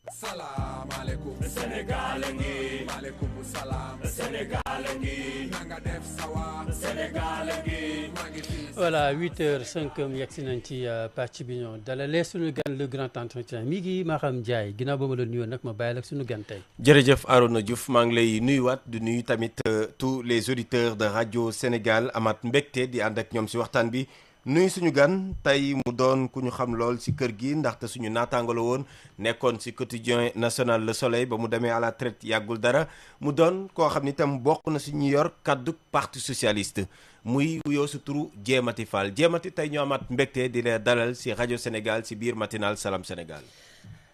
salaamaaleykum Sénégal ngi maaleykum salaam Sénégal ngi nanga def sawa Sénégal ngi maa ngi fi voilà 8h05 yegg si nañ ci pàcc bi ñoo dalalee suñu gan le grand entretien mi ngi Maham Ndiaye ginnaaw ba ma la nuyoo nag ma bàyyi la ak suñu gan tey. jërëjëf Arona Diouf maa ngi lay nuyuwaat di nuyu tamit tous les auditeurs de radio Sénégal amaat mbégte di ànd ak ñoom si waxtaan bi nuyu suñu gan tey mu doon ku ñu xam lool si kër gi ndaxte suñu naataango la woon nekkoon si quotidien national Le Soleil ba mu demee à la traite yàggul dara mu doon koo xam ni itam bokk na si ñu yor kaddu parti socialiste muy wuyoo si turu Jéemati Fall Jéemati tey ñu amaat mbégte di la dalal si rajo Sénégal si biir matinal Salam Sénégal.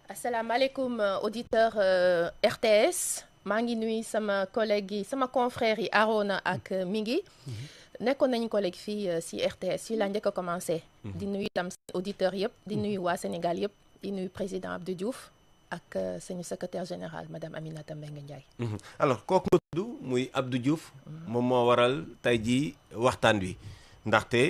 asalaamaaleykum auditeur RTS maa ngi nuyu sama collègue yi sama confrère yi Arona ak Mingi nekkoon nañu collègue fii si RTS fii laa njëkk a commencé di nuyu itam auditeurs yëpp di nuyu waa Sénégal yëpp di nuyu président Abdou Diouf ak suñu secrétaire général madame Aminata Mbengue Ndiaye. alors kooku nga tudd muy Abdou Diouf moom moo waral tey jii waxtaan wi ndaxte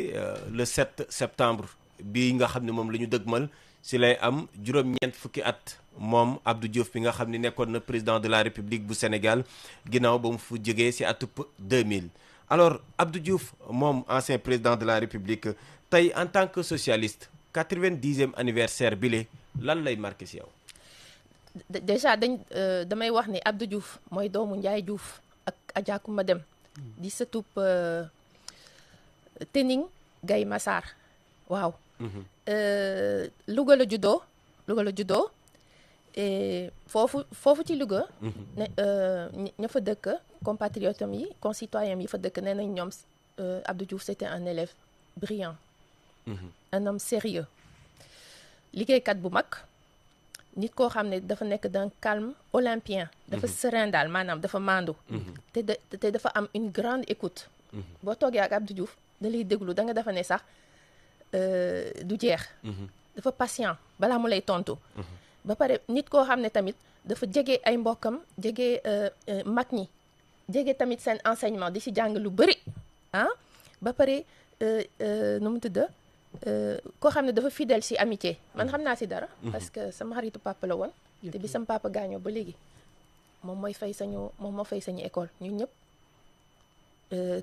le 7 septembre bii nga xam ne moom la ñu dëgmal si lay am juróom-ñeent fukki at moom Abdou Diouf bi nga xam ne nekkoon na président de la République bu Sénégal ginnaaw ba mu fu jógee si atub 2000. alors Abdou Diouf moom ancien président de la République tey en tant que socialiste 90e anniversaire bile lan lay marqué si yow. déjà damay wax ni Abdou Diouf mooy doomu Ndiaye Diouf ak Adja Koumba Dem di sëtub Tening Gaye Massar waaw. Louga la juddoo et foofu ci Louga. ña fa dëkk compatriotes yi concitoyens yi fa dëkk nee nañ ñoom Abdou Diouf c'était un élève brillant. Un homme sérieux liggéeykat bu mag. nit koo xam ne dafa nekk d'un calme olympien. dafa serein daal maanaam dafa maandu. te dafa am une grande écoute. boo toogee ak Abdou Diouf da lay déglu da nga defa ne sax du jeex. dafa patient balaa mu lay tontu. ba pare nit koo xam ne tamit dafa jege ay mbokkam jege mag ñi jege tamit seen enseignement di si jàng lu bëri ah ba pare nu mu tudd koo xam ne dafa fidèle si amitié man xam naa si dara. parce que sama xaritu papa la woon. te bi sama papa gaañoo ba léegi moom moo fay sañu école ñun ñëpp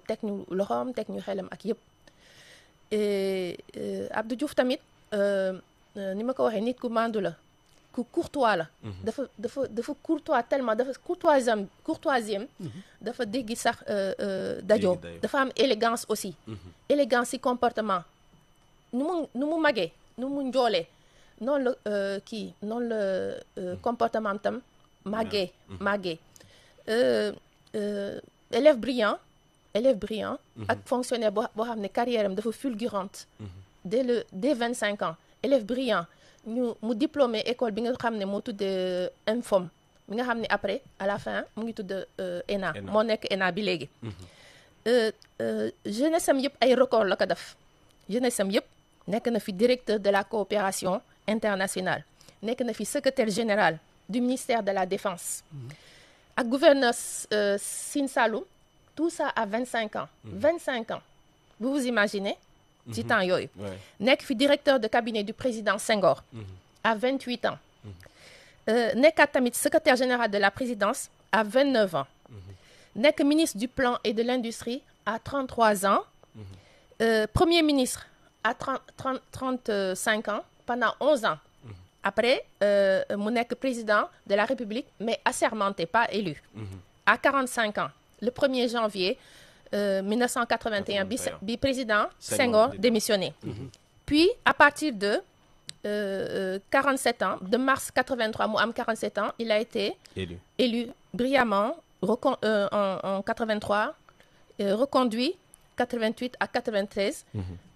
teg ñu loxoom teg ñu xelam ak yëpp. Abdou Diouf tamit ni ma ko waxee nit ku mandu la ku courtois la. dafa courtois tellement dafa courtoisième. dafa déggi sax dajoo dafa am élégance aussi. élégance si comportement. nu mu magee nu mu njoolee noonu la comportement tam màggee élève brillant ak fonctionnaire boo xam ne carrière am dafa fulgurante dès 25 ans élève brillant mu diplômé école bi nga xam ne moo tudd INFOM bi nga xam ne après à la fin mu ngi tudd ENA moo nekk ENA bi léegi jeunesse am yëpp ay record la ko def jeunesse am yëpp nekk na fi directeur de la coopération internationale nekk na fi secrétaire général du ministère de la défense ak gouverneur Sine Saloum tout ça à 25 ans 25 ans vous imaginez ci temps yooyu nekk fi directeur de cabinet du président Senghor à 28 ans nekkaat tamit secrétaire général de la présidence à 29 ans nekk ministre du plan et de l'industrie à 33 ans premier ministre à 35 ans pendant 11 ans après mu nekk président de la République mais assermenté pas élu à 45 ans le 1er janvier 1981 bi président Senghor démissionné puis à partir de 47 ans de mars 83 mu am 47 ans il a été élu brillamment en 83 reconduit 88 à 93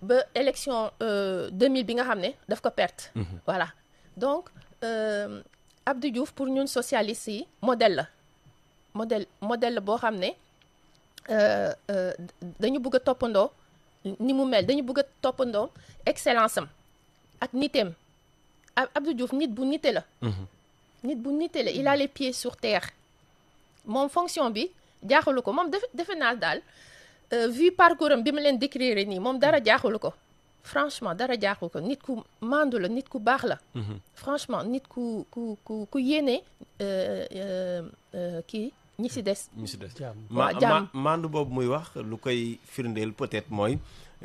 ba élection 2000 bi nga xam ne daf ko perte voilà donc Abdou Diouf pour ñun socialistes yi modèle la boo xam ne dañu bëgg a toppandoo ni mu mel dañu bëgg a toppandoo excellence am ak niteem Abdou Diouf nit bu nite la il a les pieds sur terre moom fonction bi jaaxalu ko moom defe naa daal vu parcours am bi ma leen décrire nii moom dara jaaxalu ko franchement dara jaaxu ko nit ku mandu la nit ku baax la. franchement nit ku yéene kii ñi si des. jàmm mandu boobu muy wax lu koy firndeel peut-être mooy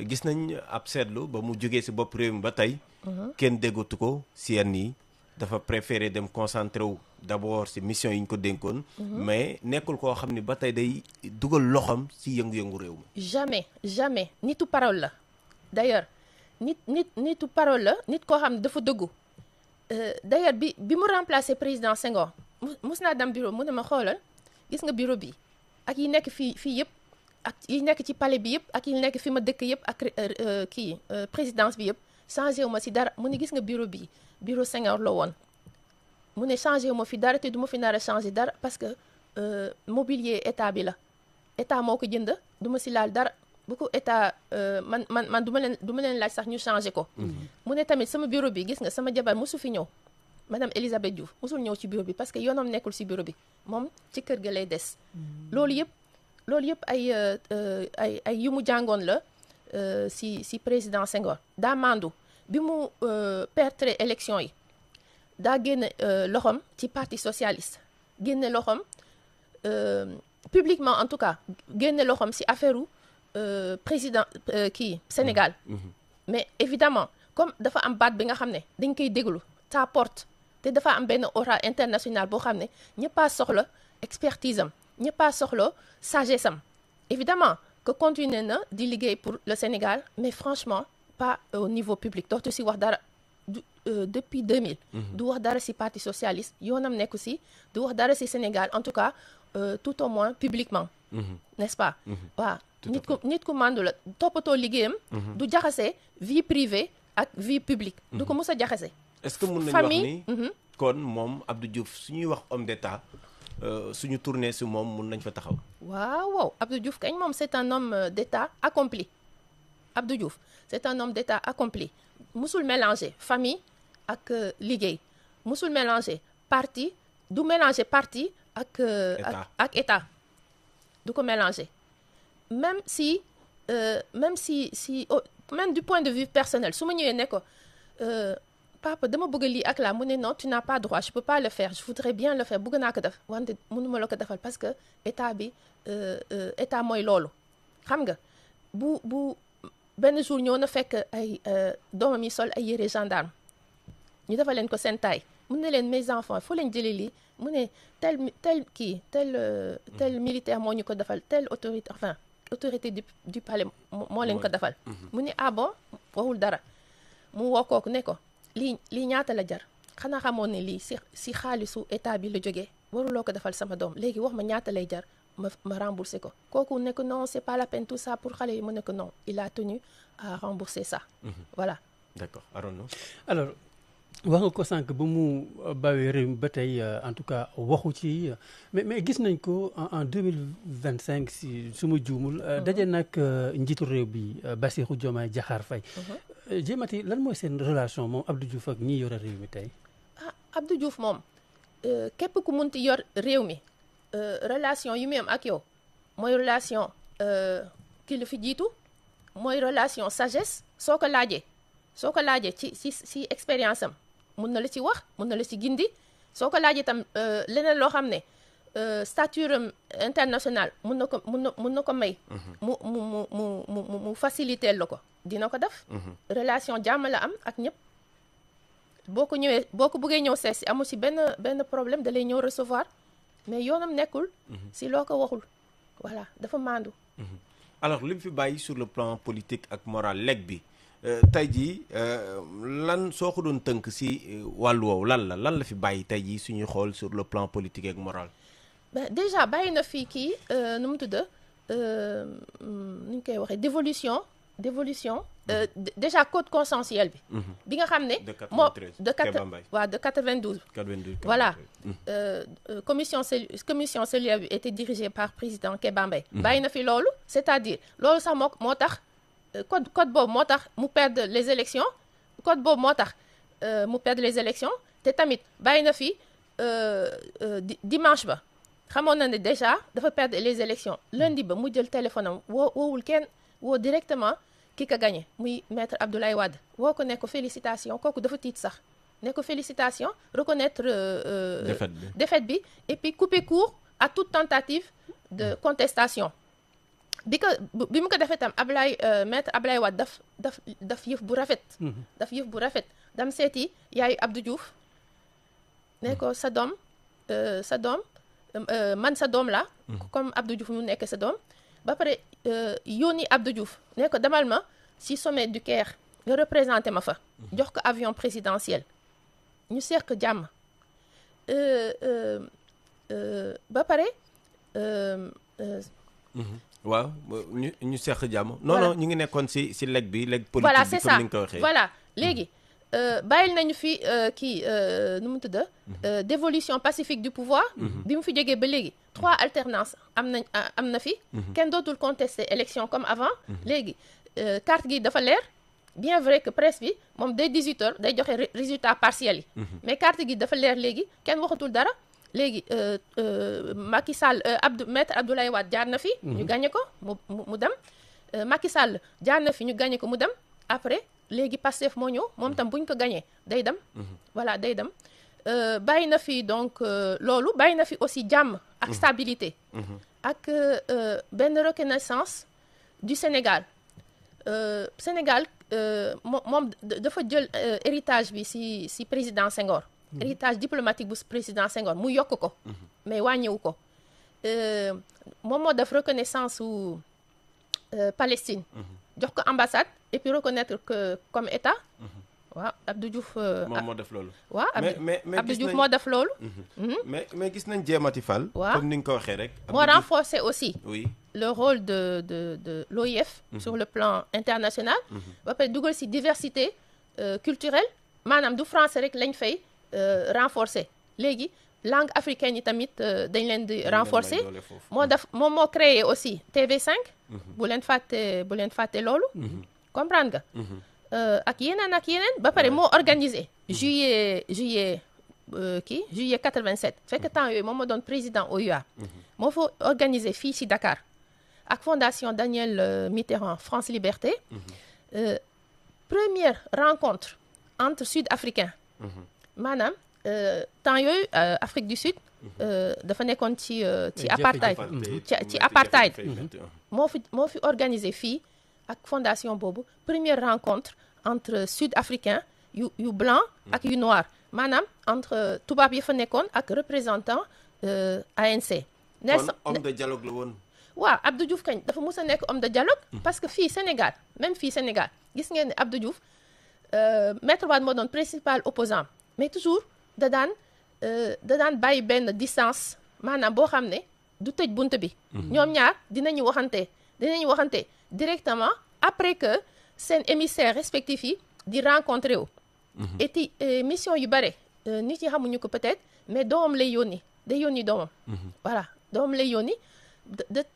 gis nañ ab seetlu ba mu jógee si bopp réew mi ba tey. kenn déggatu ko si yenn yi dafa préféré dem concentré wu d'abord si mission yi ñu ko dénkoon. mais nekkul koo xam ne ba tey day dugal loxam si yëngu-yëngu réew mi. jamais nitu parole la d'ailleurs nitu parole la nit koo xam ne dafa dëggu d'ailleurs bi mu remplacer président Senghor mus naa dem bureau mu ne ma xoolal gis nga bureau bi ak yi nekk fii yëpp ak yi nekk ci palais bi yëpp ak yi nekk fi ma dëkk yëpp ak présidence bi yëpp changé wu ma si dara mu ne gis nga bureau Senghor la woon mu ne changé wu ma fi dara te du ma fi nar a changé dara parce que mobilier état bi la état moo ko jënd du ma si laal dara bu ko état man du ma leen laaj sax ñu changé ko. mu ne tamit sama bureau bi gis nga sama jabar mosu fi ñëw madame Elisabeth Diouf mosul ñëw ci bureau bi parce que yoonam nekkul si bureau bi moom ci kër ga lay des. loolu yëpp ay yu mu jàngoon la si président Senghor daa mandu bi mu perdre élection yi daa génne loxoom ci parti socialiste génne loxoom publiquement en tout cas génne loxoom si affaire président Sénégal. mais évidemment comme dafa am baat bi nga xam ne dañ koy déglu ta porte te dafa am benn aura international boo xam ne ñëppaa soxla expertise am ñëppaa soxla sagesse am évidemment que continuer na di liggéey pour le Sénégal mais franchement pas au niveau public dootu si wax dara depuis 2000. du wax dara si parti socialiste yoonam nekku si du wax dara si Sénégal en tout cas tout au moins publiquement. n'est-ce pas. waaw nit ku mandu la toppatoo liggéeyam. du jaxase vie privée ak vie publique. du ko mës a jaxase. est-ce que mun nañu wax ni kon moom Abdou Diouf suñuy wax homme d'état suñu tourné si moom mun nañ fa taxaw. waaw Abdou Diouf kañ moom c'est un homme d'état accompli Abdou Diouf c'est un homme d'état accompli musul mélanger famille ak liggéey musul mélanger parti du mélanger parti ak état du ko mélanger même du point de vue personnel su ma ñëwee ne ko papa dama bëgg lii ak laa mu ne non tu n'as pas droit je peux pas le faire je voudrais bien le faire bëgg naa ko def wante mënuma la ko defal parce que état bi état mooy loolu xam nga bu benn jour ñëw na fekk ay doomam yi sol ay yére gendarme ñu defal leen ko seen taille mu ne leen mes enfants foo leen jëlee lii mu ne tel militaire moo ñu ko defal tel autorité du palais moo leen ko defal mu ne ah bon waxul dara mu woo kooku ne ko lii ñaata la jar xanaa xamoon ne lii si xaalisu état bi la jógee waruloo ko defal sama doom léegi wax ma ñaata lay jar ma remboursé ko kooku ne ko non c'est pas la peine tout ça pour xale yi mu ne ko non il a tenu à rembourser ça. voilà. d'accord Arona. alors wax nga ko sànq ba mu bawee réew mi ba tey en tout cas waxu ci mais gis nañ ko en 2025 si su ma juumul. daje nag njiitu réew bi Bassirou Diomaye Diakhar Faye. Jéemati lan mooy seen relation moom Abdou Diouf ak ñi yore réew mi tey. Abdou Diouf moom képp ku munti yor réew mi relation yu muy am ak yow mooy relation ki la fi jiitu mooy relation sagesse soo ko laajee ci expérience am mun na la ci wax mun na la ci gindi soo ko laajee tam leneen loo xam ne stature am international mun na ko may. mu faciliter la ko dina ko def. relation jàmm la am ak ñëpp boo ko bëggee ñëw seet si amu si benn problème da lay ñëw recevoir mais yoonam nekkul. si loo ko waxul voilà dafa maandu. alors li mu fi bàyyi sur le plan politique ak moral leg bi tey jii lan soo ko doon tënk si wàllu woowu lan la fi bàyyi tey jii suñuy xool sur le plan politique ak moral. déjà bàyyi na fi kii nu mu tudd nu ñu koy waxee dévolution déjà code consensuel bi. bi nga xam ne. de 92. voilà commission cellulaire bi était dirigée par président Kéba Mbaye. bàyyi na fi loolu c'est-à-dire loolu sax moo tax code boobu moo tax mu perdre les élections te tamit bàyyi na fi dimanche ba xamoon na ne déjà dafa perdre les élections lundi ba mu jël téléphone am woowul kenn woo directement ki ka gagné muy maître Abdoulaye Wade woo ko ne ko félicitation kooku dafa tiit sax ne ko félicitation reconnaître défaite bi et puis couper court à toute tentative de contestation bi mu ko defee tam maître Abdoulaye Wade daf yëf bu rafet dam seeti yaayu Abdou Diouf ne ko sa doom man sa doom la comme Abdou Diouf mu nekk sa doom ba pare yónni Abdou Diouf ne ko demal ma si sommet du Caire nga représenté ma fa jox ko avion présidentiel ñu seq jàmm ba pare waaw ñu seq jàmm non ñu ngi nekkoon si leg bi leg politique voilà bi c'est comme ça ni nga ko waxee voilà léegi bàyyil nañu fi nu mu tudd dévolution pacifique du pouvoir bi mu fi jógee ba léegi 3 alternances am na fi kenn dootul contester élection comme avant léegi carte gi dafa leer bien vrai que presse bi moom dès 18 heures day joxe résultat partiel yi mais carte gi dafa leer léegi kenn waxatul dara léegi Macky Sall maître Abdoulaye Wade jaar na fi ñu gagné ko mu dem Macky Sall jaar na fi ñu gagné ko mu dem après léegi Pastef moo ñëw moom tam bu ñu ko gagné day dem voilà day dem bàyyi na fi donc loolu bàyyi na fi aussi jàmm ak stabilité ak benn reconnaissance du Sénégal Sénégal moom dafa jël héritage bi si président Senghor héritage diplomatique bu président Senghor mu yokk ko mais wàññiwu ko moom moo def reconnaissance su Palestine jox ko ambassade et puis reconnaître que comme état waaw Abdou Diouf moom moo def loolu waaw mais Abdou Diouf moo def loolu mais gis nañ Diémati Fall waaw comme ni nga ko waxee rek moo renforcer aussi oui le rôle de l'OIF sur le plan international ba pare dugal si diversité culturelle maanaam du français rek lañ fay renforcer léegi langue africaine yi tamit dañ leen di renforcer moom moo créé aussi TV5 bu leen fàtte loolu comprendre nga ak yeneen ba pare moo organisé juillet 87 fekk temps yooyu moom moo doon président OUA moo fa organisé fii ci Dakar ak fondation Daniel Mitterrand France Liberté première rencontre entre sud-africains maanaam temps yooyu Afrique du Sud dafa nekkoon ci apartheid ci apartheid moo fi organisé fii ak fondation boobu première rencontre entre sud-africains yu blanc ak yu noir maanaam entre tubaab yi fa nekkoon ak représentant ANC. kon homme de dialogue la woon. waaw Abdou Diouf kañ dafa mus a nekk homme de dialogue parce que fii Sénégal même fii Sénégal gis ngeen ne Abdou Diouf Maître Wade moo doon principal opposant mais toujours da daan bàyyi benn distance maanaam boo xam ne du tëj bunt bi. ñoom ñaar dinañu waxante directement après que seen émissaires respectifs yi di rencontré wu. et mission yu bare nit yi xamuñu ko peut-être mais doomam lay yónni day yónni doomam. voilà doomam lay yónni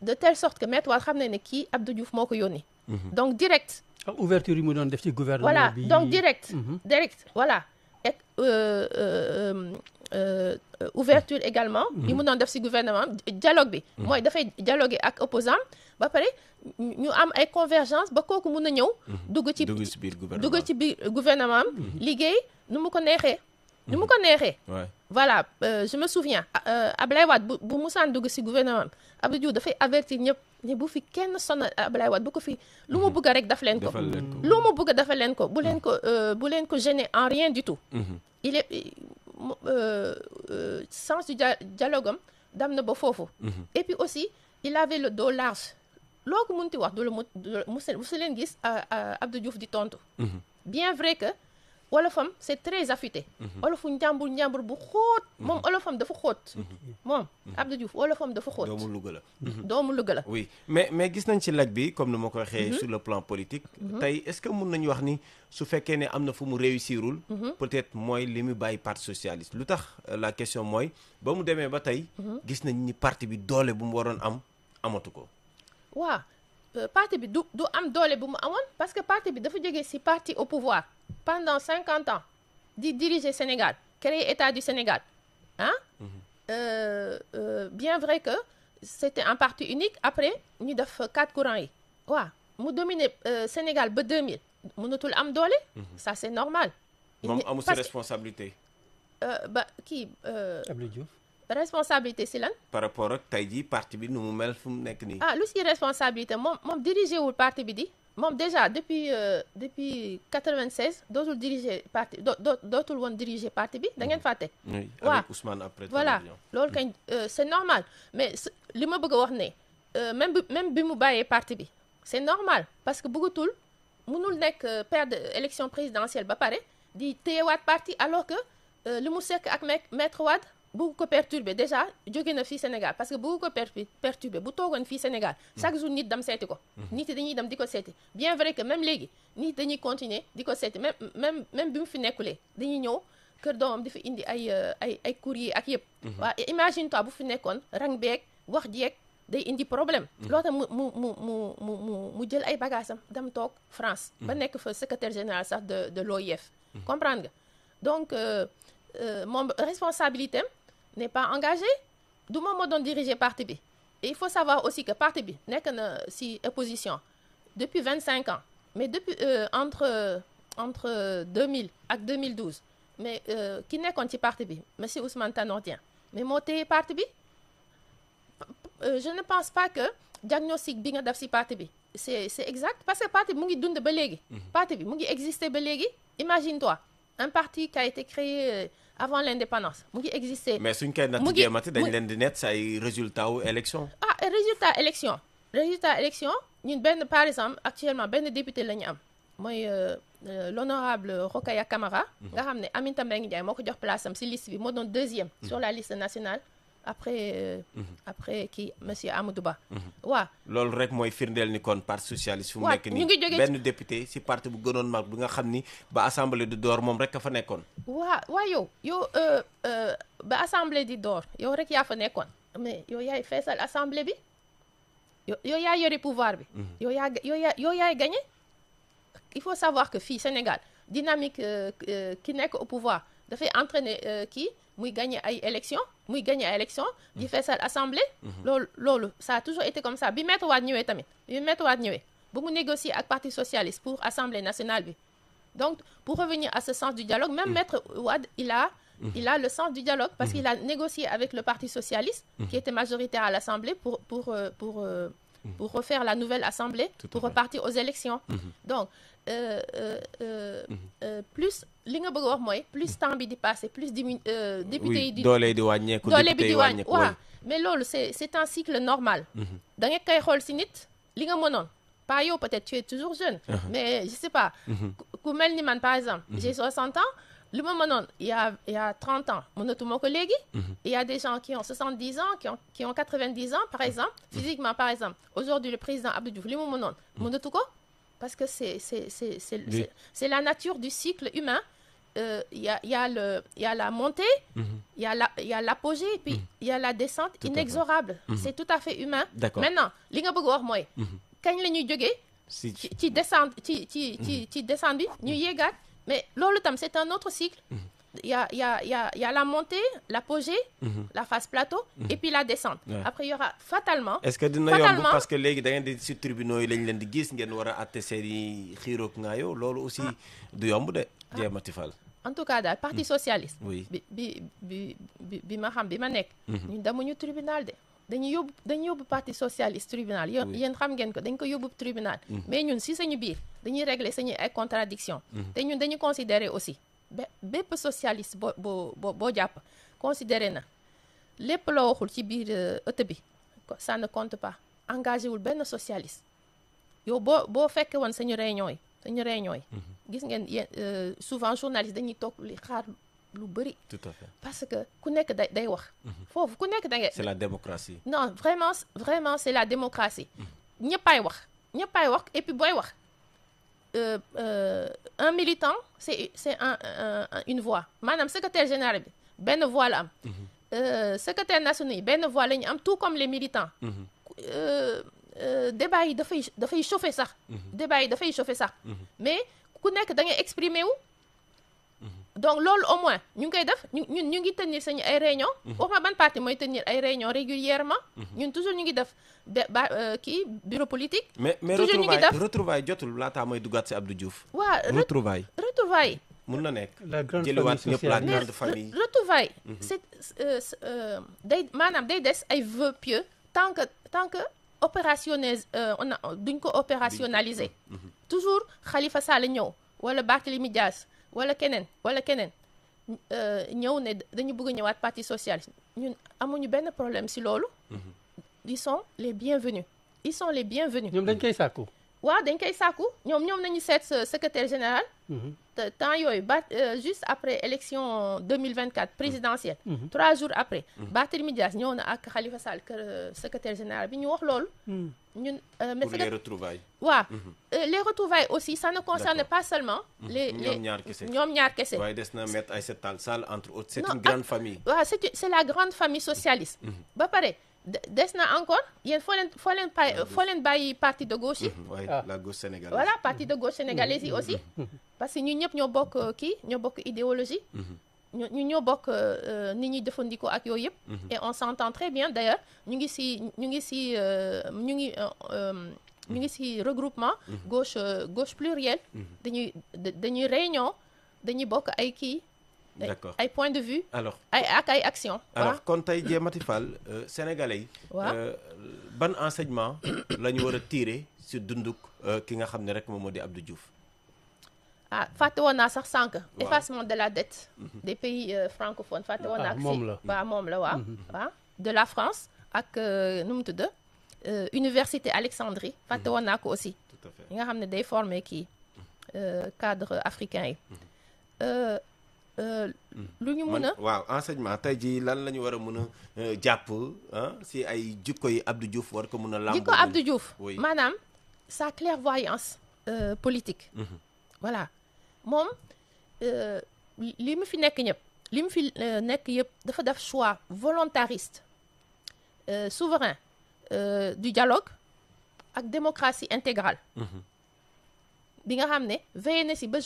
de telle sorte que Maître Wade xam ne kii Abdou Diouf moo ko yónni. donc direct. ouverture yi mu doon def ci gouvernement voilà bi donc direct. voilà et ouverture également. yi mu doon def ci gouvernement dialogue bi. mooy dafay dialoguer ak opposant ba pare ñu am ay convergence ba kooku mun a ñëw. dugg ci biir gouvernement am. liggéey nu mu ko neexee. voilà je me souviens Ablaye Wade bu musaan dugg ci gouvernement am Abdou Diouf dafay avertir ñëpp ne bu fi kenn sonal Ablaye Wade bu ko fi lu mu bëgg rek daf leen ko. lu mu bëgg dafa leen ko bu leen ko gêner en rien du tout. il est sens du dialogue am dam na ba foofu. et puis aussi il avait le dos large loo ko munti wax du la mu si leen gis Abdou Diouf di tontu. bien vrai que olofam c'est très affûté. olofu njàmbur bu xóot. moom olofam dafa xóot. moom Abdou Diouf olofam dafa xóot. doomu Louga la. oui mais gis nañ ci lag bi comme ni ma ko waxee. sur le plan politique. tey est-ce que mun nañu wax ni su fekkee ne am na fu mu réussirul. peut-être mooy li mu bàyyi parti socialiste lu tax la question mooy ba mu demee ba tey. gis nañ ni parti bi doole bu mu waroon am amatu ko. waaw parti bi du am doole bu mu amoon parce que parti bi dafa jógee ci parti au pouvoir pendant 50 ans di diriger Sénégal créer état du Sénégal bien vrai que c'était un parti unique après ñu def 4 courants yi waaw mu dominer Sénégal ba 2000 mënatul am doole. Ça c'est normal. moom amul si responsabilité. ba kii. Abdou Diouf. responsabilité si lan. par rapport ak tey jii parti bi nu mu mel fu mu nekk nii. lu si responsabilité moom dirigé wul parti bi di. moom déjà depuis 96 dootul diriger parti dootul woon diriger parti bi da ngeen fàtte. oui waaw avec Ousmane après. voilà loolu kañ c'est normal mais li ma bëgg a wax ne même bi mu bàyyee parti bi c'est normal parce que bëggatul mënul nekk perdre élection présidentielle ba pare di téyewaat parti alors que li mu sekk ak maître Wade bëgg ko perturber déjà jóge na fii Sénégal parce que bëgg ko perturber bu toogoon fii Sénégal chaque jour nit dem seeti ko. nit yi dañuy dem di ko seeti bien vrai que même léegi nit dañuy continuer di ko seeti même bi mu fi nekkulee dañuy ñëw kër doomam di fi indi ay courrier ak yëpp. waaw imagine toi bu fi nekkoon rang beeg wax jeeg day indi problème. loo tax mu jël ay bagages am dem toog France. ba nekk fa secrétaire général sax de l'OIF. comprendre nga donc moom responsabilité am n'est pas engagé du moom moo doon diriger parti bi et il faut savoir aussi que parti bi nekk na ci opposition depuis 25 ans mais depuis entre 2000 ak 2012 mais ki nekkoon ci parti bi monsieur Ousmane Tanor Dieng mais moo téye parti bi je ne pense pas que diagnostic bi nga def ci parti bi c'est exact parce que parti bi mu ngi dund ba léegi. parti bi mu ngi exister ba léegi imagine-toi un parti qui a été créé avant l'indépendance mu ngi exister. mais suñ koy natt jéemati dañ leen di net say résultat wu élection. résultat élection ñun par exemple actuellement benn député la ñu am mooy l'honorable Rokhaya Camara. nga xam ne Aminata Mbengue Ndiaye moo ko jox place am ci liste bi moo doon deuxième. sur la liste nationale. après kii monsieur Amadou Ba. waaw loolu rek mooy firndeel ni kon parti socialiste. fu mu nekk ñu ngi jógee nii benn député ci parti bu gënoon mag bi nga xam ni ba assemblée du door moom rek a fa nekkoon. yow ba assemblée di door yow rek yaa fa nekkoon mais yow yaay feesal assemblée bi yow yaay yore pouvoir bi. yow yaay gagné. il faut savoir que fii Sénégal dynamique ki nekk au pouvoir dafay entraîner kii. muy gagner ay élection di feesal assemblée. loolu ça a toujours été comme ça bi Maître Wade ñëwee tamit ba mu négocier ak parti socialiste pour assemblée nationale bi donc pour revenir à ce sens du dialogue même Maître Wade il a le sens du dialogue parce qu'il a négocié avec le parti socialiste qui était majoritaire à l'assemblée pour refaire la nouvelle assemblée pour repartir aux élections donc plus li nga bëgg a wax mooy plus temps bi di passer plus député yi di doole di wàññeeku député yi wàññeeku waaw mais loolu c'est un cycle normal da nga koy xool ci nit li nga mënoon pas yow peut-être tu es toujours jeune mais je sais pas ku mel ni man par exemple j'ai 60 ans li ma mënoon il y a 30 ans mënatuma ko léegi il y a des gens qui ont 70 ans qui ont 90 ans par exemple physiquement par exemple aujourd'hui le président Abdou Diouf li mu mënoon mënatu ko parce que c'est la nature du cycle humain. Il y a la montée, il y a l'apogée, et puis il y a la descente inexorable. C'est tout à fait humain. D'accord. Maintenant, li nga bëgg wax mooy kañ la ñuy jógee ci descente ci descente bi ñu yéegaat mais loolu tam c'est un autre cycle. Il y a la montée, l'apogée, la phase plateau, et puis la descente. Ouais. Après, il y aura fatalement... Est-ce que dina yomb parce que léegi da ngeen di ci tribunaux yi lañ leen di gis ngeen war a àtte seeni xiiroog ngaayoo loolu aussi du yomb de Diematy Fall. En tout cas daal parti socialiste. oui bi ma xam bi ma nekk. ñun demuñu tribunal de dañuy yóbbu parti socialiste tribunal yéen xam ngeen ko dañ ko yóbbu tribunal. mais ñun si sañu biir dañuy régler sañu ay contradiction te ñun dañu considérer aussi. bépp socialiste boo jàpp considéré na lépp loo waxul ci biir ëtt bi ça ne compte pas engagé wul benn socialiste yow boo fekke woon sañu réunion yi gis ngeen souvent journaliste dañuy toog li xaar lu bëri. tout à fait parce que ku nekk day wax foofu ku nekk da ngay c'est la démocratie. non vraiment c'est la démocratie ñëppaay wax et puis booy wax un militant c'est une voix maanaam secrétaire général bi benn voix la am secrétaire national yi benn voix la ñu am tout comme les militants débat yi dafay chauffer sax mais ku nekk da ngay exprimer wu donc loolu au moins ñu ngi koy def ñun ñu ngi tenir sañu ay réunion wax ma ban parti mooy tenir ay réunion régulièrement ñun toujours ñu ngi def kii bureau politique mais toujours ñu ngi def retrouvailles jotul laataa mooy duggaat si Abdou Diouf. waa retrouvailles mun na nekk. la grande jëliwaat famille ñëpp la sociale. grande famille. retrouvailles c'est day maanaam day des ay vœux pieux tant que opérationnel duñ ko opérationnaliser toujours Khalifa Sall ñëw wala Barthélémy Dias wala keneen ñëw ne dañu bëgg a ñëwaat parti socialiste ñun amuñu benn problème si loolu ils sont les bienvenus ñoom dañ koy sàkku. waaw dañ koy sàkku ñoom nañu seet secrétaire général te temps yooyu juste après élection 2024 présidentielle 3 jours après Barthélémy Dias ñëw na ak Khalifa Sall kër secrétaire général bi ñu wax loolu ñun mais pour les retrouvailles. waaw les retrouvailles aussi ça ne concerne pas seulement les ñoom ñaar kese waaye des na mettre Aïssata Tall Sall entre autres c'est une grande famille. waaw c'est la grande famille socialiste ba pare des na encore yéen foo leen bàyyi parti de gauche yi la gauche sénégalaise. voilà parti de gauche sénégalaise yi aussi parce que ñun ñëpp ñoo bokk ñoo bokk idéologie ñoo bokk ni ñuy jëfandikoo ak yooyu yëpp et on s'entend très bien d'ailleurs ñu ngi si regroupement gauche pluriel dañuy réunion dañuy bokk ay kii d'accord ay point de vue alors ay action alors kon tey jii Mati Fall sénégalais yi ban enseignement la ñu war a tirer sur dunduk ki nga xam ne rek moom moo di Abdou Diouf. fàtte woon naa sax sànq effacement de la dette des pays francophones fàtte woon naa moom la waaw de la France ak nu mu tudd université Alexandrie fàtte woon naa ko aussi tout à fait yi nga xam ne day former kii cadre africain yi lu ñu mën a waaw enseignement tey jii lan la ñu war a mën a jàpp si ay jikko yi Abdou Diouf war ko mën a làmboo. jikko Abdou Diouf maanaam sa clairvoyance politique voilà moom li mu fi nekk yëpp dafa def choix volontariste souverain du dialogue ak démocratie intégrale bi nga xam ne veillé na si ba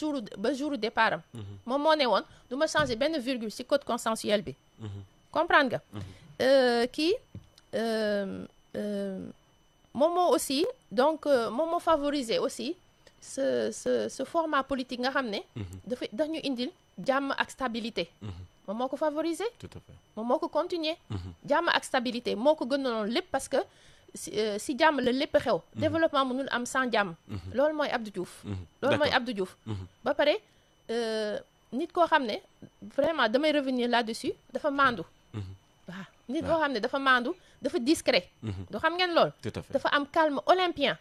jouru départ am moom moo ne woon du ma changer benn virgule si code consensuel bi comprendre nga kii moom moo aussi donc moom moo favoriser aussi ce format politique nga xam ne daf ñu indil jàmm ak stabilité moom moo ko favoriser tout à fait moom moo ko continuer jàmm ak stabilité moo ko gënaloon lépp parce que si jàmm la lépp xew développement mënul am sans jàmm loolu mooy Abdou Diouf ba pare nit koo xam ne vraiment damay revenir là-dessus dafa maandu waaw nit koo xam ne dafa maandu dafa discret du xam ngeen loolu tout à fait dafa am calme olympien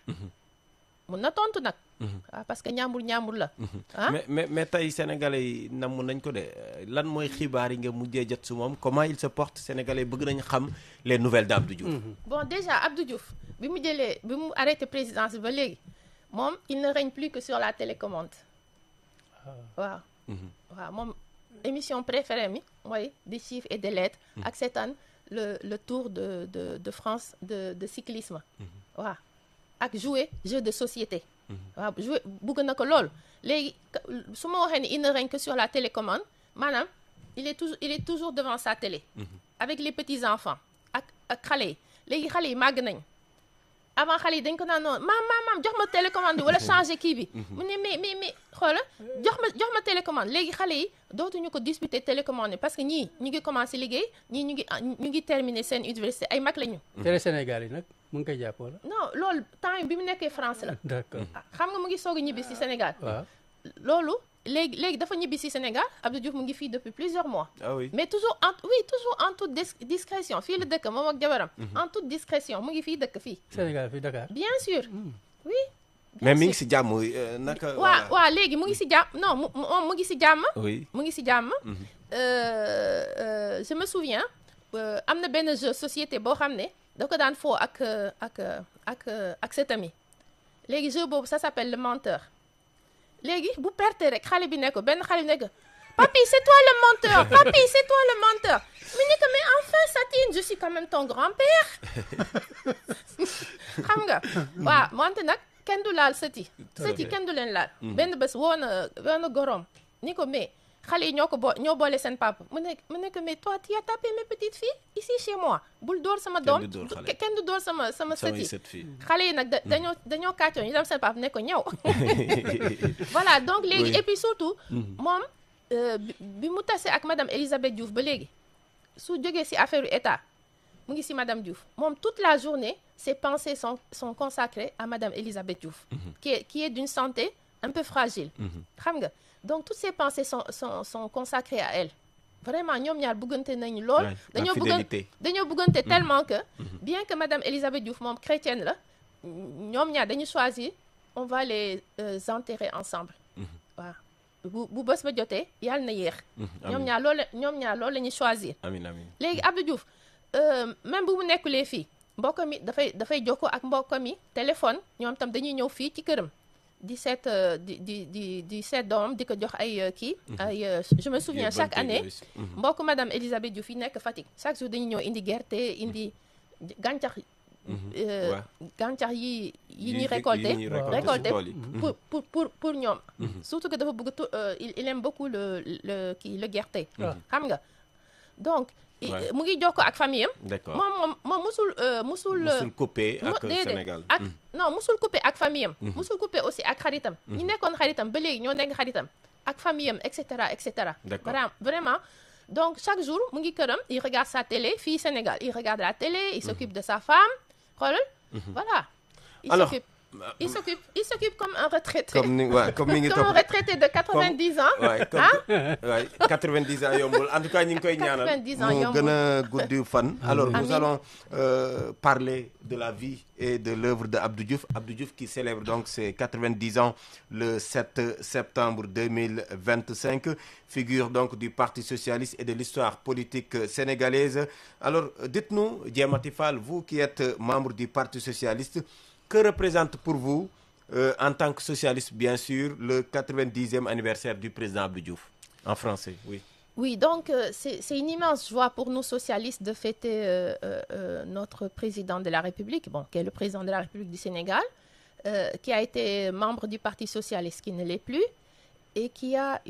mun na tontu nag waaw parce que ñaambur la mais tey sénégalais yi namm nañ ko de lan mooy xibaar yi nga mujjee jot su moom comment il se porte sénégalais bëgg nañ xam les nouvelles d'Abdou Diouf. bon déjà Abdou Diouf bi mu arrêté présidence bi ba léegi moom il ne règne plus que sur la télécommande waaw moom émission préférée mi mooy des chiffres et des lettres ak seetaan le tour de France de cyclisme waaw ak jouer jeu de société waaw jouer bëgg na ko lool léegi su ma waxee ni il ne règne que sur la télécommande maanaam il est toujours devant sa télé avec les petits enfants ak xale yi léegi xale yi màgg nañ avant xale yi dañ ko naan noonu maam jox ma télécommande wala changer kii bi mu ne mais xoola jox ma télécommande léegi xale yi dootuñu ko disputer télécommande parce que ñii ñu ngi commencé liggéey ñii ñu ngi terminer seen université ay mag lañu. télé Sénégal yi nag mu ngi koy jàpp wala. non loolu temps bi mu nekkee France la. d'accord xam nga mu ngi soog a ñibbi si Sénégal. waaw loolu léegi dafa ñibbi si Sénégal Abdou Diouf mu ngi fii depuis plusieurs mois. ah oui mais toujours en toute discrétion fii la dëkk moom ak jabaram. en toute discrétion mu ngi fii dëkk fii. Sénégal fii Dakar. bien sûr oui. mais mi ngi si jàmm naka. waaw léegi mu ngi si jàmm non mu ngi si jàmm. oui mu ngi si jàmm. je me souviens am na benn jeu société boo xam ne da ko daan foo ak cet ami léegi jeu boobu ça s'appelle le menteur léegi bu perte rek xale bi ne ko benn xale bi ne ko papi c'est toi le menteur papi c'est toi le menteur mu ne ko mais enfin Satine je suis quand même ton grand-père xam nga waaw wante nag kenn du laal sëti kenn du leen laal benn bés woo na goroom ni ko mais xale yi ñoo boole seen papa mu ne que mais toi tu as tapé mes petites filles ici chez moi bul dóor sama doom kenn du dóor sama sët yi xale yi nag dañoo kàccoo ñu dem seen papa ne ko ñëw voilà donc léegi et puis surtout moom bi mu tasee ak madame Elisabeth Diouf ba léegi su jógee ci affaire état mu ngi ci madame Diouf moom toute la journée ses pensées sont consacrées à madame Elisabeth Diouf qui est d'une santé un peu fragile xam nga donc toutes ces pensées sont consacrées à elle vraiment ñoom ñaar bëggante nañu lool dañoo bëggante tellement que bien que madame Elisabeth Diouf moom chrétienne la ñoom ñaar dañu choisir on va les enterrer ensemble waaw bu bés ba jotee yàlla na yéex ñoom ñaar loolu la ñuy choisir amiin léegi Abdou Diouf même bu mu nekkulee fii mbokkam mi dafay jokkoo ak mbokkam mi téléphone ñoom tam dañuy ñëw fii ci këram di seet di seet doomam di ko jox ay kii ay je me souviens chaque année mbokk madame Elisabeth Diouf yi nekk Fatick chaque jour dañuy ñëw indi gerte indi gàncax yi ñuy récolté pour ñoom surtout que dafa bëgg il aime beaucoup le gerte xam nga donc mu ngi jokkoo ak famille am moom musul coupé ak Sénégal non musul coupé ak famille am musul coupé aussi ak xaritam ñi nekkoon xaritam ba léegi ñoo nekk xaritam ak famille am et cetera vraiment donc chaque jour mu ngi këram il regarde sa télé fii Sénégal il regarde la télé il s'occupe de sa femme xoolal voilà il s'occupe comme un retraité comme un retraité de 90 ans ouais 90 ans yombul en tout cas ñu ngi koy ñaanal mu gën a guddi fan alors nous allons parler de la vie et de l'œuvre de Abdou Diouf qui célèbre donc ses 90 ans le 7 septembre 2025 figure donc du Parti socialiste et de l'histoire politique sénégalaise alors dites-nous Diematy Fall vous qui êtes membre du Parti socialiste que représente pour vous, en tant que socialiste, bien sûr, le 90e anniversaire du président Abdou Diouf? En français, oui. Oui, donc c'est une immense joie pour nous socialistes de fêter notre président de la République, qui est le président de la République du Sénégal, qui a été membre du Parti socialiste, qui ne l'est plus, et qui a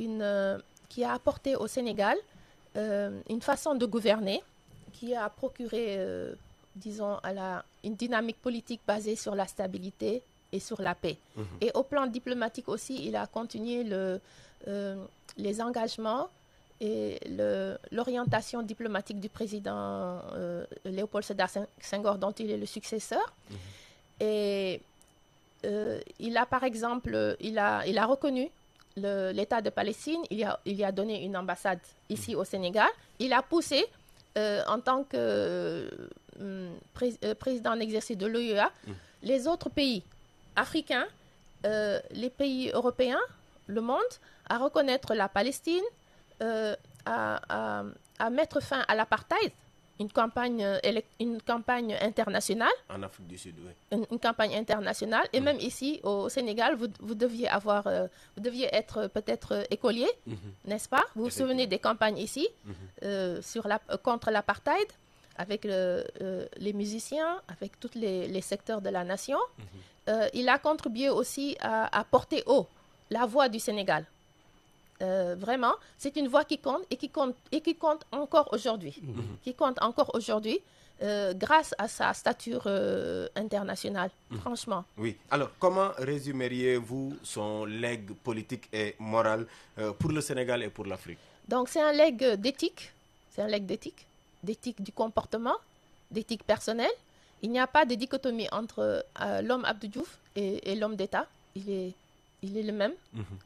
apporté au Sénégal une façon de gouverner qui a procuré... disons, une dynamique politique basée sur la stabilité et sur la paix. Et au plan diplomatique aussi, il a continué les engagements et l'orientation diplomatique du président Léopold Sédar Senghor, dont il est le successeur. Et il a, par exemple, il a reconnu l'État de Palestine, il y a donné une ambassade ici au Sénégal. Il a poussé, en tant que... président en exercice de l'OUA, les autres pays africains, les pays européens, le monde, à reconnaître la Palestine, à mettre fin à l'apartheid, une campagne internationale. En Afrique du Sud, oui. Une campagne internationale. Et même ici, au Sénégal, vous deviez être peut-être écolier, n'est-ce pas? Vous vous souvenez des campagnes ici, contre l'apartheid, avec les musiciens, avec tous les secteurs de la nation. Il a contribué aussi à porter haut la voix du Sénégal. Vraiment, c'est une voix qui compte et qui compte encore aujourd'hui. Qui compte encore aujourd'hui grâce à sa stature internationale, franchement. Oui. Alors, comment résumeriez-vous son legs politique et moral pour le Sénégal et pour l'Afrique? Donc, c'est un legs d'éthique. C'est un legs d'éthique du comportement, d'éthique personnelle. Il n'y a pas de dichotomie entre l'homme Abdou Diouf et l'homme d'État. Il est le même.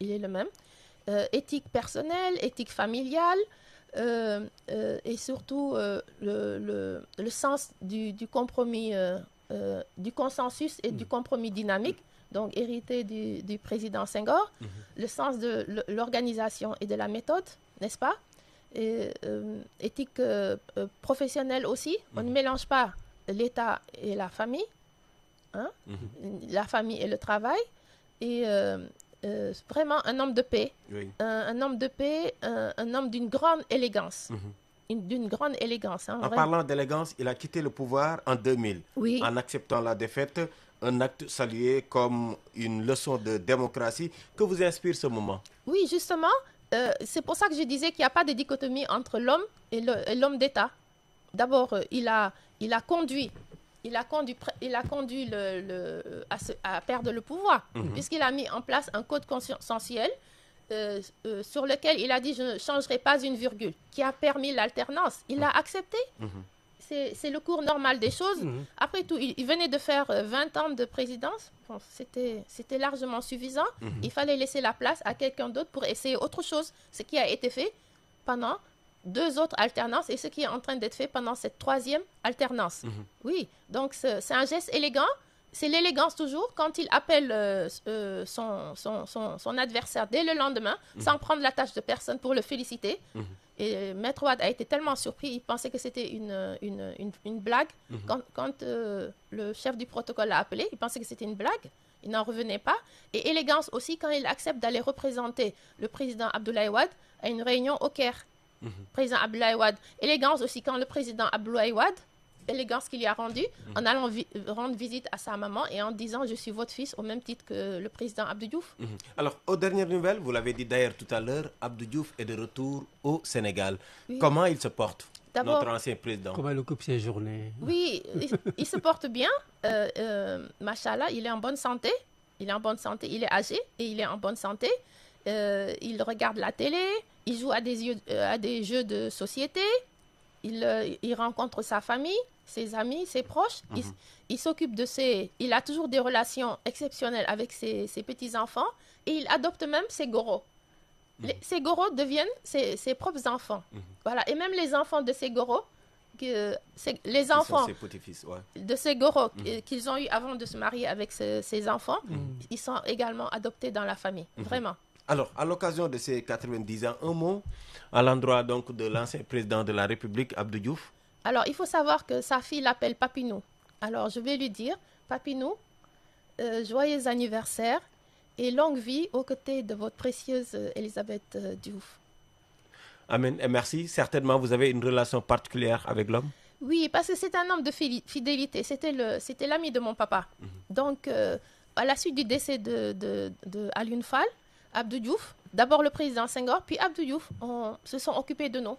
Il est le même. Éthique personnelle, éthique familiale, et surtout le sens du compromis, du consensus et du compromis dynamique, donc hérité du président Senghor, le sens de l'organisation et de la méthode, n'est-ce pas? Et, éthique professionnelle aussi. On ne mélange pas l'État et la famille, la famille et le travail, et vraiment un homme de paix, un homme de paix, un homme d'une grande élégance. D'une grande élégance. En parlant d'élégance, il a quitté le pouvoir en 2000, en acceptant la défaite, un acte salué comme une leçon de démocratie. Que vous inspire ce moment? Oui, justement, c'est pour ça que je disais qu'il n'y a pas de dichotomie entre l'homme et l'homme d'État. D'abord, il a conduit à perdre le pouvoir, puisqu'il a mis en place un code consensuel sur lequel il a dit je ne changerai pas une virgule, qui a permis l'alternance. Il l'a accepté. C'est le cours normal des choses. Après tout, il venait de faire 20 ans de présidence. Bon, c'était largement suffisant. Il fallait laisser la place à quelqu'un d'autre pour essayer autre chose. Ce qui a été fait pendant 2 autres alternances et ce qui est en train d'être fait pendant cette 3e alternance. Oui, donc c'est un geste élégant. C'est l'élégance toujours quand il appelle son adversaire dès le lendemain, sans prendre la tâche de personne pour le féliciter. Et Maître Wade a été tellement surpris, il pensait que c'était une blague. Quand le chef du protocole l'a appelé, il pensait que c'était une blague. Il n'en revenait pas. Et élégance aussi quand il accepte d'aller représenter le président Abdoulaye Wade à une réunion au Caire. Président Abdoulaye Wade. Élégance aussi quand le président Abdoulaye Wade, élégance qu'il y a rendue, en allant rendre visite à sa maman et en disant je suis votre fils au même titre que le président Abdou Diouf. Alors, aux dernières nouvelles, vous l'avez dit d'ailleurs tout à l'heure, Abdou Diouf est de retour au Sénégal. Comment il se porte, notre ancien président? Comment il occupe ses journées? Oui, il se porte bien. Machallah, il est en bonne santé. Il est en bonne santé. Il est âgé et il est en bonne santé. Il regarde la télé. Il joue à des jeux de société. Il rencontre sa famille, ses amis, ses proches. Il s'occupe de il a toujours des relations exceptionnelles avec ses petits-enfants et il adopte même ses goros. Ses goros deviennent ses propres enfants. Voilà. Et même les enfants de ses goros, les enfants de ses goros qu'ils ont eu avant de se marier avec ses enfants, ils sont également adoptés dans la famille. Vraiment. Alors, à l'occasion de ces 90 ans, un mot à l'endroit donc de l'ancien président de la République, Abdou Diouf. Alors, il faut savoir que sa fille l'appelle Papinou. Alors, je vais lui dire, Papinou, joyeux anniversaire et longue vie aux côtés de votre précieuse Elisabeth Diouf. Amen et merci. Certainement, vous avez une relation particulière avec l'homme? Oui, parce que c'est un homme de fidélité. C'était l'ami de mon papa. Donc, à la suite du décès de Alioune Fall, Abdou Diouf, d'abord le président Senghor, puis Abdou Diouf, se sont occupés de nous.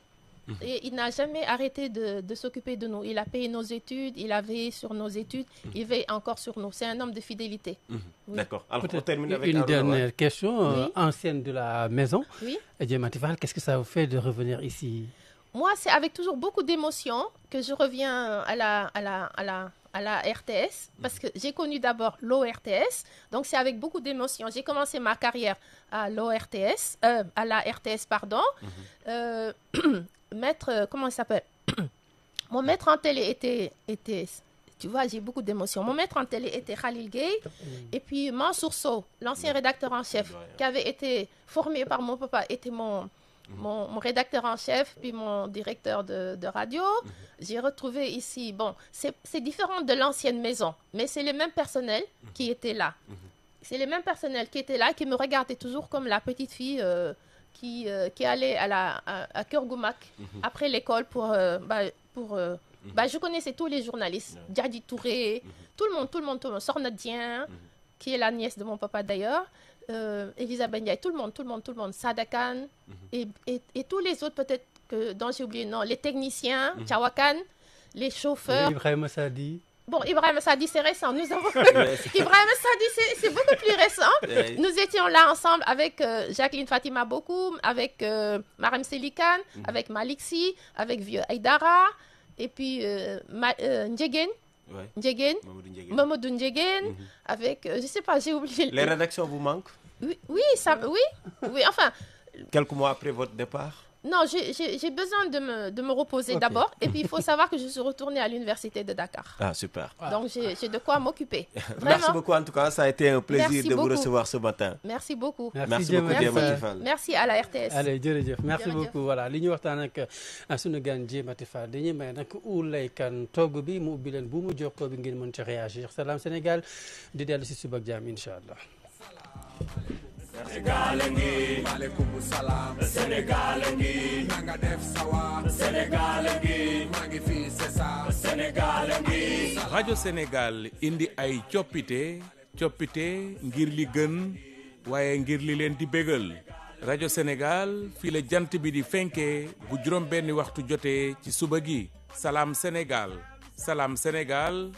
Et il n'a jamais arrêté de s'occuper de nous. Il a payé nos études, il a veillé sur nos études, il veille encore sur nous. C'est un homme de fidélité. Oui. D'accord. Alors, on termine avec une dernière question, ancienne de la maison. Oui. Diamati Fall, qu'est-ce que ça vous fait de revenir ici? Moi, c'est avec toujours beaucoup d'émotion que je reviens à la RTS, parce que j'ai connu d'abord l'ORTS, donc c'est avec beaucoup d'émotion. J'ai commencé ma carrière à l'ORTS, à la RTS, pardon. Comment il s'appelle? Mon maître en télé était, tu vois, j'ai beaucoup d'émotion. Mon maître en télé était Khalil Gueye, et puis Mansour Sow, l'ancien rédacteur en chef, qui avait été formé par mon papa, était mon rédacteur en chef, puis mon directeur de radio. J'ai retrouvé ici, bon, c'est différent de l'ancienne maison, mais c'est le même personnel qui était là. C'est le même personnel qui était là, qui me regardait toujours comme la petite fille qui allait à Kergoumak après l'école je connaissais tous les journalistes, Djadi Touré, tout le monde, Sorna Dien, qui est la nièce de mon papa d'ailleurs, Elisabeth Ndiaye, tout le monde, Sadakan, et tous les autres peut-être dont j'ai oublié le nom, les techniciens, Chawakan, les chauffeurs. Ibrahim Sadi. Bon, Ibrahim Sadi, c'est récent. Nous avons... Ibrahim Sadi, c'est beaucoup plus récent. Nous étions là ensemble avec Jacqueline Fatima Bokoum, avec Marem Selikan, avec Maliksi, avec Vieux Aïdara, et puis Ndjegen. Mamadou Ndjegen, avec, je sais pas, j'ai oublié. Les rédactions vous manquent? Oui, enfin. Quelques mois après votre départ? Non, j'ai besoin de me reposer d'abord. Et puis, il faut savoir que je suis retournée à l'université de Dakar. Ah, super. Donc, j'ai de quoi m'occuper. Merci beaucoup, en tout cas. Ça a été un plaisir de vous recevoir ce matin. Merci beaucoup. Merci beaucoup, Diamati Fall. Merci à la RTS. Allez, jërëjëf. Merci beaucoup. Voilà, li ñu waxtaan ak sunu gan Diamati Fall dañuy may nag Ouleye Kane togg bi mu ubbi leen bu mu jokkoo bi ngeen mën ci réagir. Salam Sénégal di dellu si suba ak jàmm incha allah. Sénégal ngi maaleykum salaam Sénégal ngi nanga def sawa Sénégal ngi maa ngi fii c'est ça Sénégal ngi rajo Sénégal indi ay coppite ngir li gën waaye ngir li leen di bégal rajo Sénégal fii la jant bi di fenkee bu juróom benni waxtu jotee ci suba gi Salam Sénégal Salam Sénégal